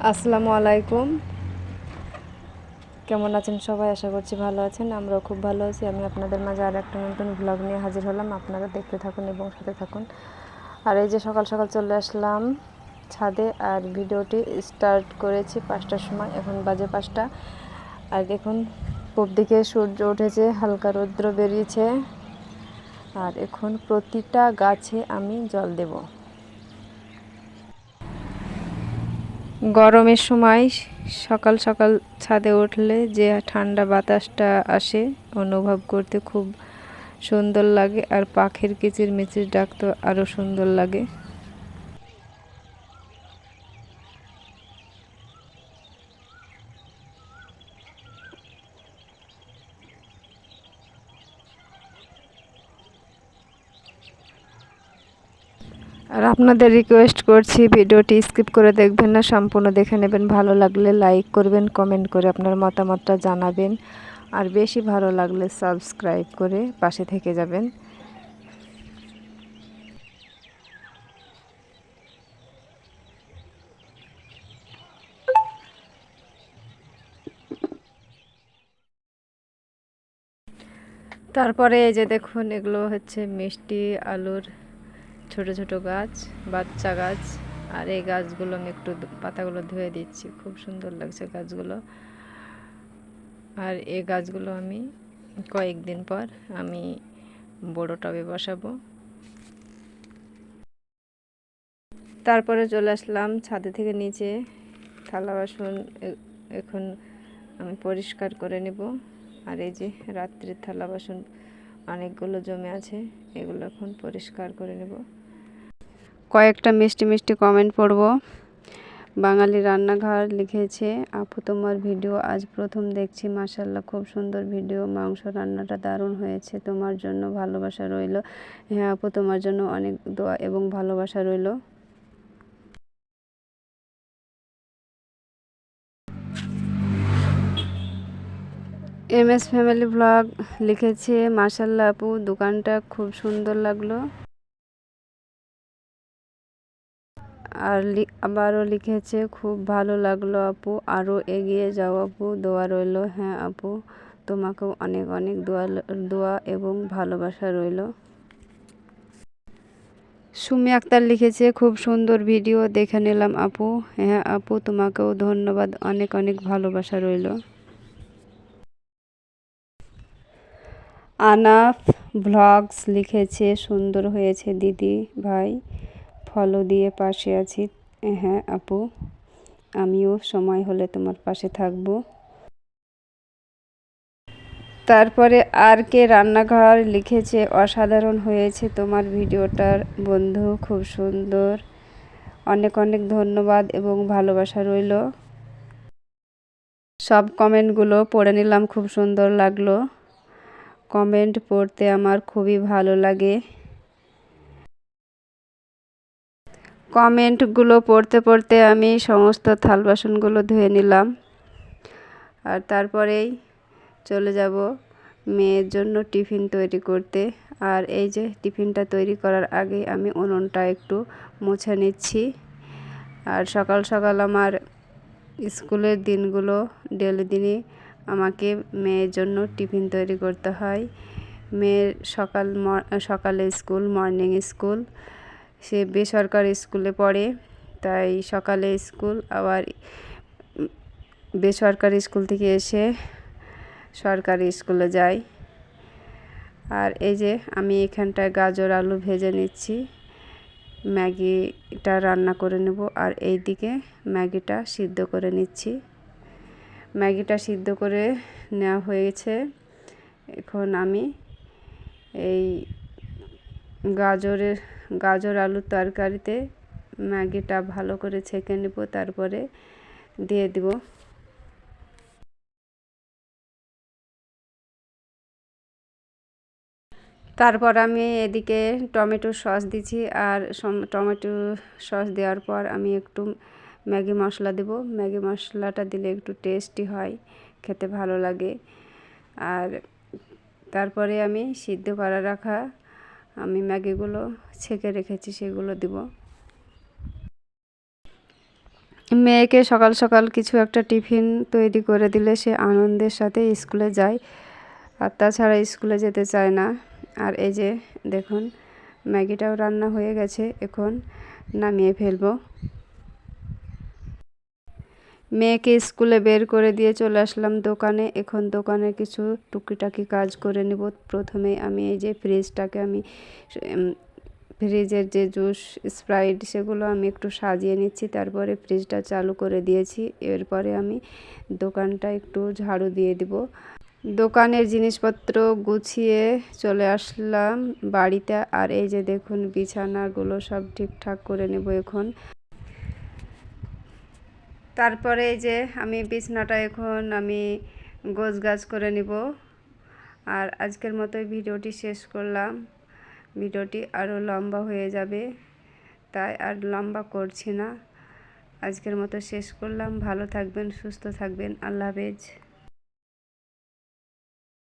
আসসালামু আলাইকুম। কেমন আছেন সবাই? আশা করছি ভালো আছেন। আমরাও খুব ভালো আছি। আমি আপনাদের মাঝে আর একটা নতুন ব্লগ নিয়ে হাজির হলাম। আপনারা দেখতে থাকুন এবং সাথে থাকুন। আর এই যে সকাল সকাল চলে আসলাম ছাদে, আর ভিডিওটি স্টার্ট করেছি 5টার সময়। এখন বাজে 5টা। আর দেখুন পূব দিকে সূর্য উঠেছে, হালকা রৌদ্র বেরিয়েছে। আর এখন প্রতিটা গাছে আমি জল দেব। গরমের সময় সকাল সকাল ছাদে উঠলে যে ঠান্ডা বাতাসটা আসে অনুভব করতে খুব সুন্দর লাগে, আর পাখির কিচিরমিচির ডাক তো আরও সুন্দর লাগে। আর আপনাদের রিকোয়েস্ট করছি, ভিডিওটি স্কিপ করে দেখবেন না, সম্পূর্ণ দেখে নেবেন। ভালো লাগলে লাইক করবেন, কমেন্ট করে আপনার মতামতটা জানাবেন, আর বেশি ভালো লাগলে সাবস্ক্রাইব করে পাশে থেকে যাবেন। তারপরে এই যে দেখুন, এগুলো হচ্ছে মিষ্টি আলুর ছোট ছোট গাছ, বাচ্চা গাছ। আর এই গাছগুলো আমি একটু পাতাগুলো ধুয়ে দিচ্ছি, খুব সুন্দর লাগছে গাছগুলো। আর এই গাছগুলো আমি কয়েকদিন পর আমি বড় টবে বসাবো। তারপরে চলে আসলাম ছাদে থেকে নিচে। থালা বাসন এখন আমি পরিষ্কার করে নেব। আর এই যে রাত্রির থালা বাসন অনেকগুলো জমে আছে, এগুলো এখন পরিষ্কার করে নেব। কয়েকটা মিষ্টি মিষ্টি কমেন্ট পড়ব। বাঙালি রান্নাঘর লিখেছে, আপু তোমার ভিডিও আজ প্রথম দেখছি, মাশাআল্লাহ খুব সুন্দর ভিডিও, মাংস রান্নাটা দারুণ হয়েছে, তোমার জন্য ভালোবাসা রইল। হ্যাঁ আপু, তোমার জন্য অনেক দোয়া এবং ভালোবাসা রইল। MS ফ্যামিলি ব্লগ লিখেছে, মাশাআল্লাহ আপু দোকানটা খুব সুন্দর লাগলো। আর আবারও লিখেছে, খুব ভালো লাগলো আপু, আরও এগিয়ে যাও আপু, দোয়া রইল। হ্যাঁ আপু, তোমাকেও অনেক অনেক দোয়া এবং ভালোবাসা রইল। সুমি আক্তার লিখেছে, খুব সুন্দর ভিডিও দেখে নিলাম আপু। হ্যাঁ আপু, তোমাকেও ধন্যবাদ, অনেক অনেক ভালোবাসা রইল। আনাফ ভ্লগস লিখেছে, সুন্দর হয়েছে দিদি ভাই, ফলো দিয়ে পাশে আছি। হ্যাঁ আপু, আমিও সময় হলে তোমার পাশে থাকবো। তারপরে আর কে রান্নাঘর লিখেছে, অসাধারণ হয়েছে তোমার ভিডিওটার বন্ধু, খুব সুন্দর, অনেক অনেক ধন্যবাদ এবং ভালোবাসা রইল। সব কমেন্টগুলো পড়ে নিলাম, খুব সুন্দর লাগলো। কমেন্ট পড়তে আমার খুবই ভালো লাগে। কমেন্টগুলো পড়তে পড়তে আমি সমস্ত থাল বাসনগুলো ধুয়ে নিলাম। আর তারপরেই চলে যাব মেয়ের জন্য টিফিন তৈরি করতে। আর এই যে টিফিনটা তৈরি করার আগে আমি উনুনটা একটু মুছে নিচ্ছি। আর সকাল সকাল আমার স্কুলের দিনগুলো ডেলি দিনই আমাকে মেয়ের জন্য টিফিন তৈরি করতে হয়। মেয়ের সকালে স্কুল, মর্নিং স্কুল, সে বেসরকারি স্কুলে পড়ে, তাই সকালে স্কুল, আবার বেসরকারি স্কুল থেকে এসে সরকারি স্কুলে যায়। আর এই যে আমি এখানটায় গাজর আলু ভেজে নিচ্ছি, ম্যাগিটা রান্না করে নেব। আর এই দিকে ম্যাগিটা সিদ্ধ করে নিচ্ছি। ম্যাগিটা সিদ্ধ করে নেওয়া হয়েছে। এখন আমি এই গাজর আলুর তরকারিতে ম্যাগিটা ভালো করে ছেঁকে নেব, তারপরে দিয়ে দিব। তারপর আমি এদিকে টমেটো সস দিচ্ছি। আর টমেটো সস দেওয়ার পর আমি একটু ম্যাগি মশলা দেব। ম্যাগি মশলাটা দিলে একটু টেস্টি হয়, খেতে ভালো লাগে। আর তারপরে আমি সিদ্ধ করা রাখা আমি ম্যাগিগুলো ছেঁকে রেখেছি, সেগুলো দিব। মেয়েকে সকাল সকাল কিছু একটা টিফিন তৈরি করে দিলে সে আনন্দের সাথে স্কুলে যায়, আর তাছাড়া স্কুলে যেতে চায় না। আর এই যে দেখুন ম্যাগিটাও রান্না হয়ে গেছে, এখন নামিয়ে ফেলবো। মেয়েকে স্কুলে বের করে দিয়ে চলে আসলাম দোকানে। এখন দোকানে কিছু টুকিটাকি কাজ করে নেব। প্রথমেই আমি এই যে ফ্রিজটাকে আমি ফ্রিজের যে জুস, স্প্রাইট সেগুলো আমি একটু সাজিয়ে নিচ্ছি। তারপরে ফ্রিজটা চালু করে দিয়েছি। এরপরে আমি দোকানটা একটু ঝাড়ু দিয়ে দিব। দোকানের জিনিসপত্র গুছিয়ে চলে আসলাম বাড়িতে। আর এই যে দেখুন বিছানাগুলো সব ঠিকঠাক করে নেব এখন। তারপরে এই যে আমি বিছানাটা এখন আমি গোছগাছ করে নিব। আর আজকের মতো ভিডিওটি শেষ করলাম। ভিডিওটি আরও লম্বা হয়ে যাবে, তাই আর লম্বা করছি না। আজকের মতো শেষ করলাম। ভালো থাকবেন, সুস্থ থাকবেন। আল্লাহ হাফেজ।